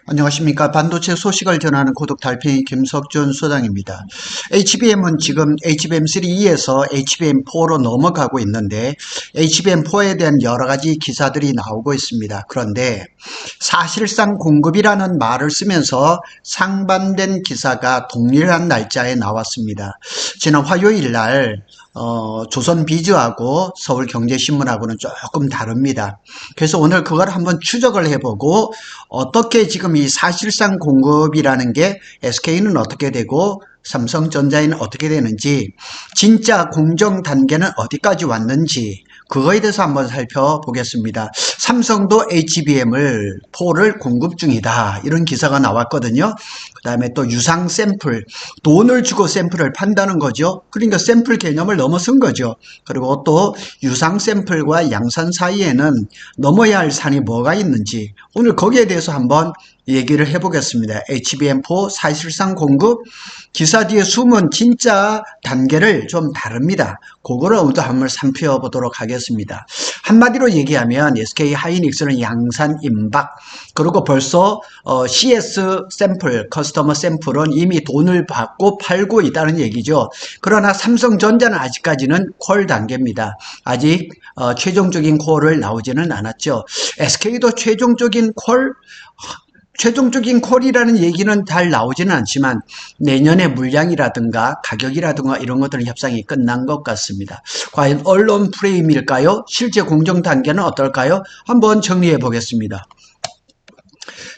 안녕하십니까. 반도체 소식을 전하는 고독 달팽이 김석준 소장입니다. HBM은 지금 HBM3E에서 HBM4로 넘어가고 있는데 HBM4에 대한 여러 가지 기사들이 나오고 있습니다. 그런데 사실상 공급이라는 말을 쓰면서 상반된 기사가 동일한 날짜에 나왔습니다. 지난 화요일 날 조선비즈하고 서울경제신문하고는 조금 다릅니다. 그래서 오늘 그걸 한번 추적을 해보고 어떻게 지금 이 사실상 공급이라는 게 SK는 어떻게 되고 삼성전자에는 어떻게 되는지, 진짜 공정 단계는 어디까지 왔는지 그거에 대해서 한번 살펴보겠습니다. 삼성도 HBM을 4를 공급 중이다, 이런 기사가 나왔거든요. 그 다음에 또 유상 샘플, 돈을 주고 샘플을 판다는 거죠. 그러니까 샘플 개념을 넘어선 거죠. 그리고 또 유상 샘플과 양산 사이에는 넘어야 할 산이 뭐가 있는지, 오늘 거기에 대해서 한번 얘기를 해보겠습니다. HBM4 사실상 공급, 기사 뒤에 숨은 진짜 단계를 좀 다릅니다. 그거를 오늘 한번 살펴보도록 하겠습니다. 한마디로 얘기하면 SK 하이닉스는 양산 임박, 그리고 벌써 CS 샘플, 커스터머 샘플은 이미 돈을 받고 팔고 있다는 얘기죠. 그러나 삼성전자는 아직까지는 콜 단계입니다. 아직 최종적인 콜을 나오지는 않았죠. SK도 최종적인 콜이라는 얘기는 잘 나오지는 않지만 내년에 물량이라든가 가격이라든가 이런 것들은 협상이 끝난 것 같습니다. 과연 언론 프레임일까요? 실제 공정 단계는 어떨까요? 한번 정리해 보겠습니다.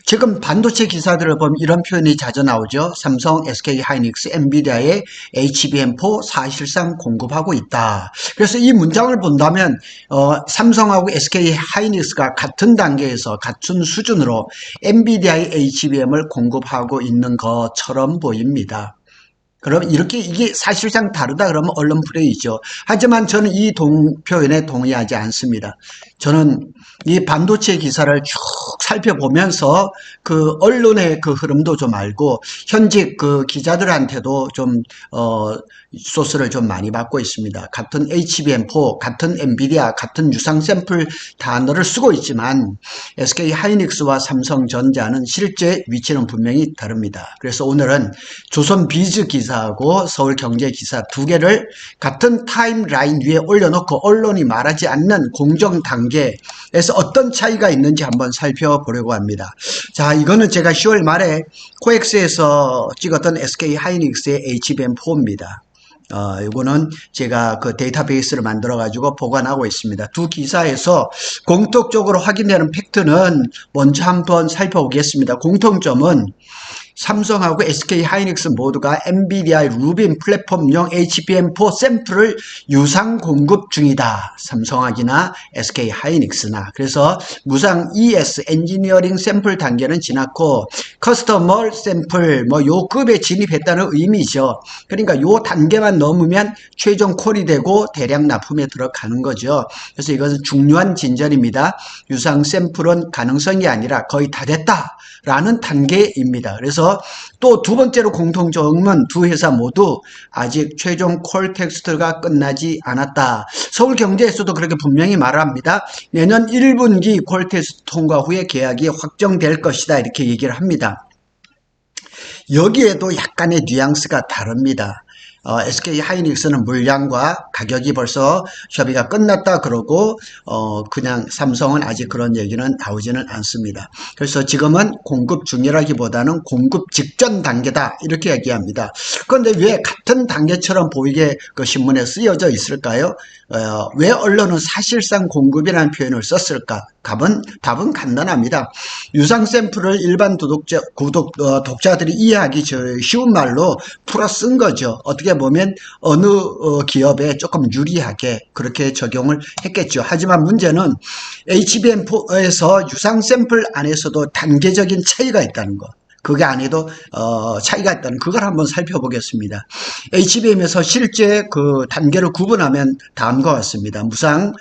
지금 반도체 기사들을 보면 이런 표현이 자주 나오죠. 삼성, SK 하이닉스, 엔비디아의 HBM4 사실상 공급하고 있다. 그래서 이 문장을 본다면 삼성하고 SK 하이닉스가 같은 단계에서 같은 수준으로 엔비디아의 HBM을 공급하고 있는 것처럼 보입니다. 그럼 이렇게 이게 사실상 다르다 그러면 언론 플레이죠. 하지만 저는 이 표현에 동의하지 않습니다. 저는 이 반도체 기사를 쭉 살펴보면서 그 언론의 그 흐름도 좀 알고 현직 그 기자들한테도 좀 소스를 좀 많이 받고 있습니다. 같은 HBM4, 같은 엔비디아, 같은 유상 샘플 단어를 쓰고 있지만 SK 하이닉스와 삼성전자는 실제 위치는 분명히 다릅니다. 그래서 오늘은 조선비즈 기사하고 서울경제기사 두 개를 같은 타임라인 위에 올려놓고 언론이 말하지 않는 공정 단계에서 어떤 차이가 있는지 한번 살펴보려고 합니다. 자, 이거는 제가 10월 말에 코엑스에서 찍었던 SK 하이닉스의 HBM4입니다. 이거는 제가 그 데이터베이스를 만들어 가지고 보관하고 있습니다. 두 기사에서 공통적으로 확인되는 팩트는 먼저 한번 살펴보겠습니다. 공통점은 삼성하고 SK 하이닉스 모두가 엔비디아의 루빈 플랫폼용 HBM4 샘플을 유상 공급 중이다. 삼성하기나 SK 하이닉스나. 그래서 무상 ES 엔지니어링 샘플 단계는 지났고 커스터머 샘플 요 급에 진입했다는 의미죠. 그러니까 요 단계만 넘으면 최종 콜이 되고 대량 납품에 들어가는 거죠. 그래서 이것은 중요한 진전입니다. 유상 샘플은 가능성이 아니라 거의 다 됐다라는 단계입니다. 그래서 또 두 번째로 공통점은 두 회사 모두 아직 최종 콜 텍스트가 끝나지 않았다. 서울경제에서도 그렇게 분명히 말합니다. 내년 1분기 콜 텍스트 통과 후에 계약이 확정될 것이다, 이렇게 얘기를 합니다. 여기에도 약간의 뉘앙스가 다릅니다. SK 하이닉스는 물량과 가격이 벌써 협의가 끝났다 그러고 그냥 삼성은 아직 그런 얘기는 나오지는 않습니다. 그래서 지금은 공급 중이라기보다는 공급 직전 단계다, 이렇게 얘기합니다. 그런데 왜 같은 단계처럼 보이게 그 신문에 쓰여져 있을까요? 왜 언론은 사실상 공급이라는 표현을 썼을까? 답은 간단합니다. 유상 샘플을 일반 독자들이 이해하기 쉬운 말로 풀어 쓴 거죠. 어떻게 보면 어느 기업에 조금 유리하게 그렇게 적용을 했겠죠. 하지만 문제는 HBM4에서 유상 샘플 안에서도 단계적인 차이가 있다는 것. 그게 아니도 차이가 있다는 그걸 한번 살펴보겠습니다. HBM에서 실제 그 단계를 구분하면 다음과 같습니다. 무상,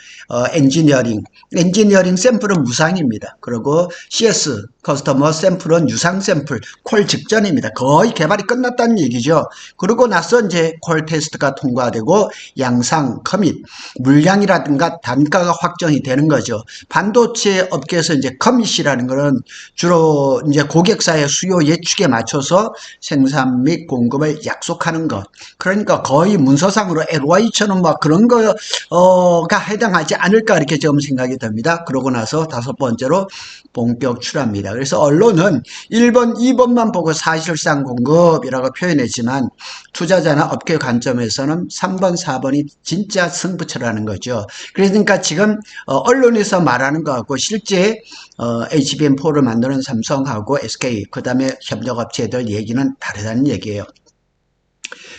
엔지니어링 샘플은 무상입니다. 그리고 CS 커스터머 샘플은 유상 샘플, 콜 직전입니다. 거의 개발이 끝났다는 얘기죠. 그러고 나서 이제 콜 테스트가 통과되고 양상, 커밋, 물량이라든가 단가가 확정이 되는 거죠. 반도체 업계에서 이제 커밋이라는 거는 주로 이제 고객사의 수요 예측에 맞춰서 생산 및 공급을 약속하는 것. 그러니까 거의 문서상으로 LOI처럼 막 그런 거가 해당하지 않을까 이렇게 좀 생각이 듭니다. 그러고 나서 다섯 번째로 본격 출하입니다. 그래서 언론은 1번, 2번만 보고 사실상 공급이라고 표현했지만 투자자나 업계 관점에서는 3번, 4번이 진짜 승부처라는 거죠. 그러니까 지금 언론에서 말하는 거하고 실제 HBM4를 만드는 삼성하고 SK 그 다음에 협력업체들 얘기는 다르다는 얘기예요.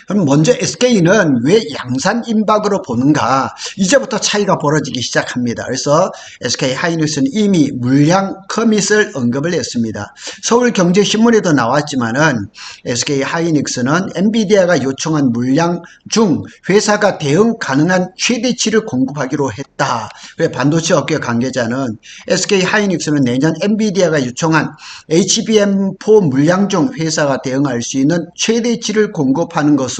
그럼 먼저 SK는 왜 양산 임박으로 보는가? 이제부터 차이가 벌어지기 시작합니다. 그래서 SK 하이닉스는 이미 물량 커밋을 언급을 했습니다. 서울경제신문에도 나왔지만은 SK 하이닉스는 엔비디아가 요청한 물량 중 회사가 대응 가능한 최대치를 공급하기로 했다. 반도체 업계 관계자는 SK 하이닉스는 내년 엔비디아가 요청한 HBM4 물량 중 회사가 대응할 수 있는 최대치를 공급하는 것으로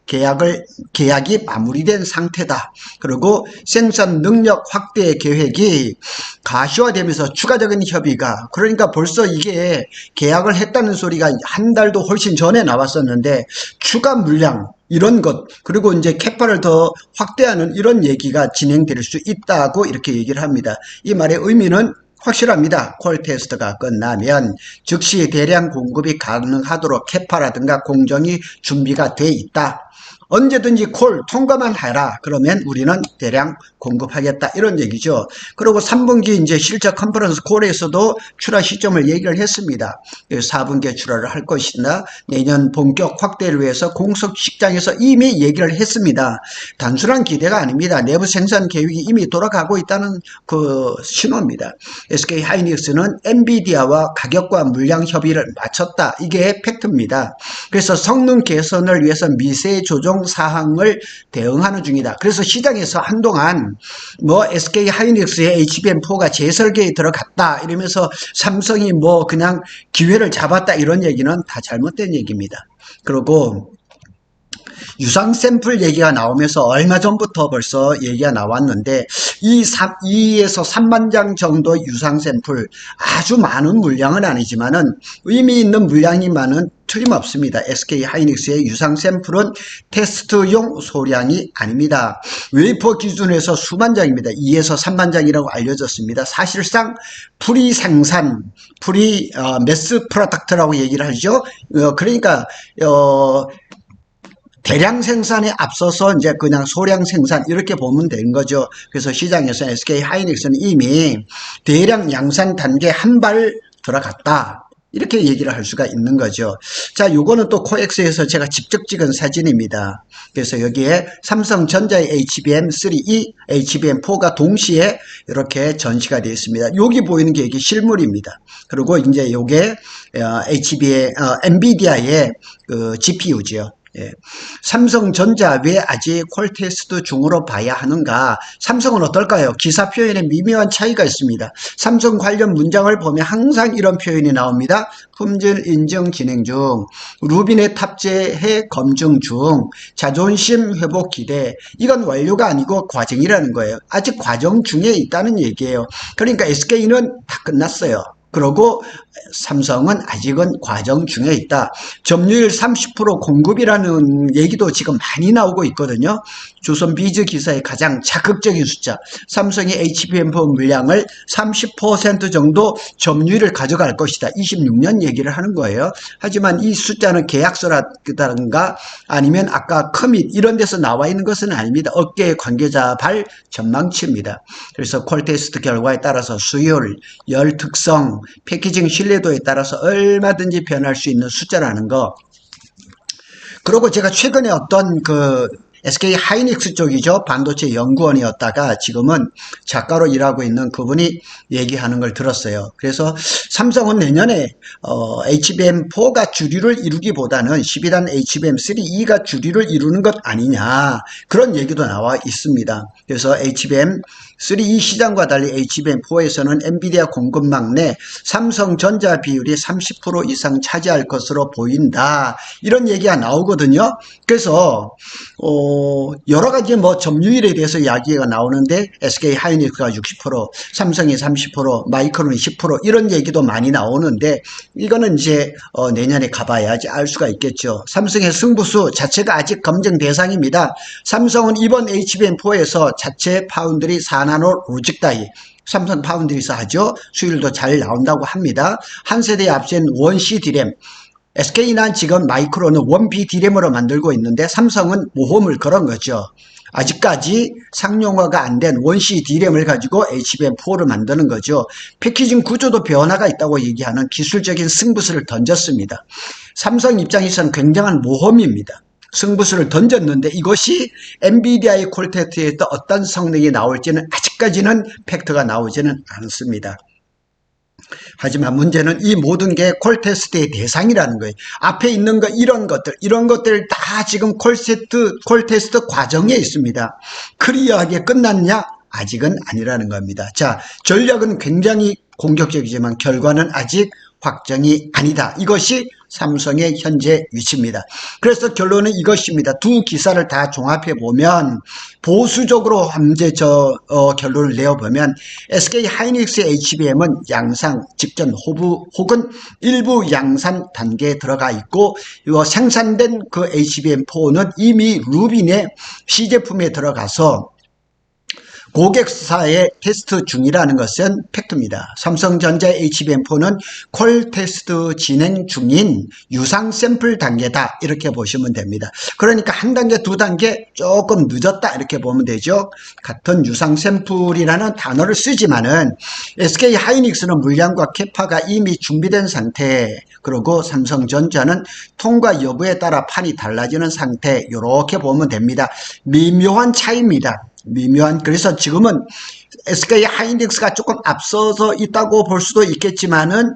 계약이 마무리된 상태다. 그리고 생산 능력 확대 계획이 가시화되면서 추가적인 협의가 그러니까 벌써 이게 계약을 했다는 소리가 한 달도 훨씬 전에 나왔었는데 추가 물량 이런 것 그리고 이제 캐파를 더 확대하는 이런 얘기가 진행될 수 있다고 이렇게 얘기를 합니다. 이 말의 의미는 확실합니다. 콜 테스트가 끝나면 즉시 대량 공급이 가능하도록 캐파라든가 공정이 준비가 돼 있다. 언제든지 콜 통과만 해라. 그러면 우리는 대량 공급하겠다. 이런 얘기죠. 그리고 3분기 이제 실적 컨퍼런스 콜에서도 출하 시점을 얘기를 했습니다. 4분기에 출하를 할 것이나 내년 본격 확대를 위해서 공석식장에서 이미 얘기를 했습니다. 단순한 기대가 아닙니다. 내부 생산 계획이 이미 돌아가고 있다는 그 신호입니다. SK 하이닉스는 엔비디아와 가격과 물량 협의를 마쳤다. 이게 팩트입니다. 그래서 성능 개선을 위해서 미세 조정 사항을 대응하는 중이다. 그래서 시장에서 한동안 뭐 SK 하이닉스의 HBM4가 재설계에 들어갔다 이러면서 삼성이 뭐 그냥 기회를 잡았다 이런 얘기는 다 잘못된 얘기입니다. 그리고 유상 샘플 얘기가 나오면서 얼마 전부터 벌써 얘기가 나왔는데 2에서 3만 장 정도 유상 샘플 아주 많은 물량은 아니지만은 의미 있는 물량이만은 틀림없습니다. SK 하이닉스의 유상 샘플은 테스트용 소량이 아닙니다. 웨이퍼 기준에서 수만 장입니다. 2에서 3만 장이라고 알려졌습니다. 사실상 프리 생산, 매스 프로덕트라고 얘기를 하죠. 그러니까 대량 생산에 앞서서 이제 그냥 소량 생산 이렇게 보면 되는 거죠. 그래서 시장에서 SK 하이닉스는 이미 대량 양산 단계 한 발 들어갔다. 이렇게 얘기를 할 수가 있는 거죠. 자, 요거는 또 코엑스에서 제가 직접 찍은 사진입니다. 그래서 여기에 삼성전자의 HBM3E, HBM4가 동시에 이렇게 전시가 되어 있습니다. 여기 보이는 게 이게 실물입니다. 그리고 이제 요게 엔비디아의 그 GPU죠. 예. 삼성전자 왜 아직 콜 테스트 중으로 봐야 하는가? 삼성은 어떨까요? 기사 표현에 미묘한 차이가 있습니다. 삼성 관련 문장을 보면 항상 이런 표현이 나옵니다. 품질 인증 진행 중, 루빈에 탑재해 검증 중, 자존심 회복 기대. 이건 완료가 아니고 과정이라는 거예요. 아직 과정 중에 있다는 얘기예요. 그러니까 SK는 다 끝났어요. 그리고 삼성은 아직은 과정 중에 있다. 점유율 30% 공급이라는 얘기도 지금 많이 나오고 있거든요. 조선 비즈 기사의 가장 자극적인 숫자. 삼성이 HBM4 물량을 30% 정도 점유율을 가져갈 것이다. 26년 얘기를 하는 거예요. 하지만 이 숫자는 계약서라든가 아니면 아까 커밋 이런 데서 나와 있는 것은 아닙니다. 업계 관계자 발 전망치입니다. 그래서 콜 테스트 결과에 따라서 수율, 열 특성, 패키징 신뢰도에 따라서 얼마든지 변할 수 있는 숫자라는 거. 그리고 제가 최근에 어떤 그 SK 하이닉스 쪽이죠. 반도체 연구원이었다가 지금은 작가로 일하고 있는 그분이 얘기하는 걸 들었어요. 그래서 삼성은 내년에 HBM4가 주류를 이루기보다는 12단 HBM3E가 주류를 이루는 것 아니냐, 그런 얘기도 나와 있습니다. 그래서 HBM3E 시장과 달리 HBM4에서는 엔비디아 공급망 내 삼성전자 비율이 30% 이상 차지할 것으로 보인다, 이런 얘기가 나오거든요. 그래서 여러 가지 뭐 점유율에 대해서 이야기가 나오는데 SK 하이닉스가 60%, 삼성이 30%, 마이크론이 10% 이런 얘기도 많이 나오는데, 이거는 이제 내년에 가봐야지 알 수가 있겠죠. 삼성의 승부수 자체가 아직 검증 대상입니다. 삼성은 이번 HBM4에서 자체 파운드리 4나노 로직 다이, 삼성 파운드리에서 하죠. 수율도 잘 나온다고 합니다. 한 세대에 앞선 원C 디램, SK는 지금 마이크론은 원B 디램으로 만들고 있는데 삼성은 모험을 걸은 거죠. 아직까지 상용화가 안 된 원C 디램을 가지고 HBM4를 만드는 거죠. 패키징 구조도 변화가 있다고 얘기하는 기술적인 승부수를 던졌습니다. 삼성 입장에서는 굉장한 모험입니다. 승부수를 던졌는데 이것이 엔비디아의 콜 테스트에 또 어떤 성능이 나올지는 아직까지는 팩트가 나오지는 않습니다. 하지만 문제는 이 모든 게 콜 테스트의 대상이라는 거예요. 앞에 있는 거, 이런 것들 다 지금 콜 테스트 과정에 있습니다. 클리어하게 끝났냐? 아직은 아니라는 겁니다. 자, 전략은 굉장히 공격적이지만 결과는 아직 확정이 아니다. 이것이 삼성의 현재 위치입니다. 그래서 결론은 이것입니다. 두 기사를 다 종합해 보면, 보수적으로 이제 결론을 내어보면 SK 하이닉스의 HBM은 양상 직전 혹은 일부 양산 단계에 들어가 있고, 생산된 그 HBM4는 이미 루빈의 시제품에 들어가서 고객사의 테스트 중이라는 것은 팩트입니다. 삼성전자 HBM4는 콜 테스트 진행 중인 유상 샘플 단계다, 이렇게 보시면 됩니다. 그러니까 한 단계, 두 단계 조금 늦었다, 이렇게 보면 되죠. 같은 유상 샘플이라는 단어를 쓰지만은 SK 하이닉스는 물량과 캐파가 이미 준비된 상태, 그리고 삼성전자는 통과 여부에 따라 판이 달라지는 상태, 이렇게 보면 됩니다. 미묘한 차이입니다. 그래서 지금은 SK 하이닉스가 조금 앞서서 있다고 볼 수도 있겠지만은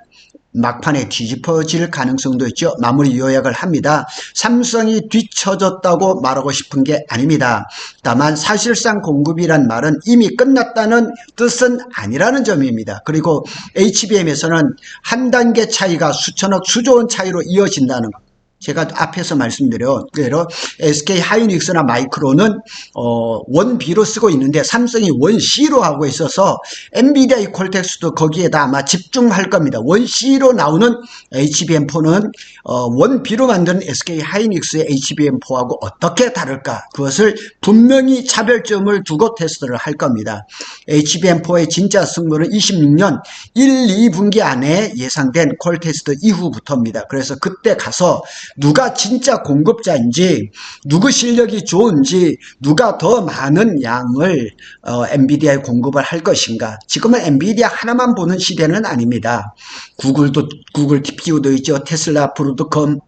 막판에 뒤집어질 가능성도 있죠. 마무리 요약을 합니다. 삼성이 뒤처졌다고 말하고 싶은 게 아닙니다. 다만 사실상 공급이란 말은 이미 끝났다는 뜻은 아니라는 점입니다. 그리고 HBM에서는 한 단계 차이가 수천억, 수조원 차이로 이어진다는 것. 제가 앞에서 말씀드린 대로 SK 하이닉스나 마이크론은 원B로 쓰고 있는데 삼성이 원C로 하고 있어서 엔비디아의 콜텍스도 거기에다 아마 집중할 겁니다. 원C로 나오는 HBM4는 원B로 만드는 SK 하이닉스의 HBM4하고 어떻게 다를까? 그것을 분명히 차별점을 두고 테스트를 할 겁니다. HBM4의 진짜 승부는 26년 1, 2분기 안에 예상된 콜 테스트 이후부터입니다. 그래서 그때 가서 누가 진짜 공급자인지, 누구 실력이 좋은지, 누가 더 많은 양을 엔비디아에 공급을 할 것인가. 지금은 엔비디아 하나만 보는 시대는 아닙니다. 구글 TPU도 있죠. 테슬라, 브로드컴,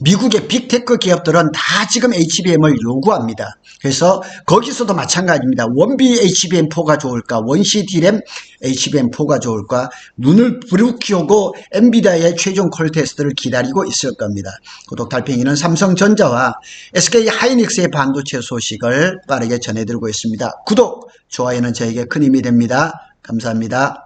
미국의 빅테크 기업들은 다 지금 HBM을 요구합니다. 그래서 거기서도 마찬가지입니다. 원B HBM4가 좋을까, 원C 디램 HBM4가 좋을까, 눈을 부릅키우고 엔비디아의 최종 콜 테스트를 기다리고 있을 겁니다. 구독 달팽이는 삼성전자와 SK 하이닉스의 반도체 소식을 빠르게 전해드리고 있습니다. 구독, 좋아요는 저에게 큰 힘이 됩니다. 감사합니다.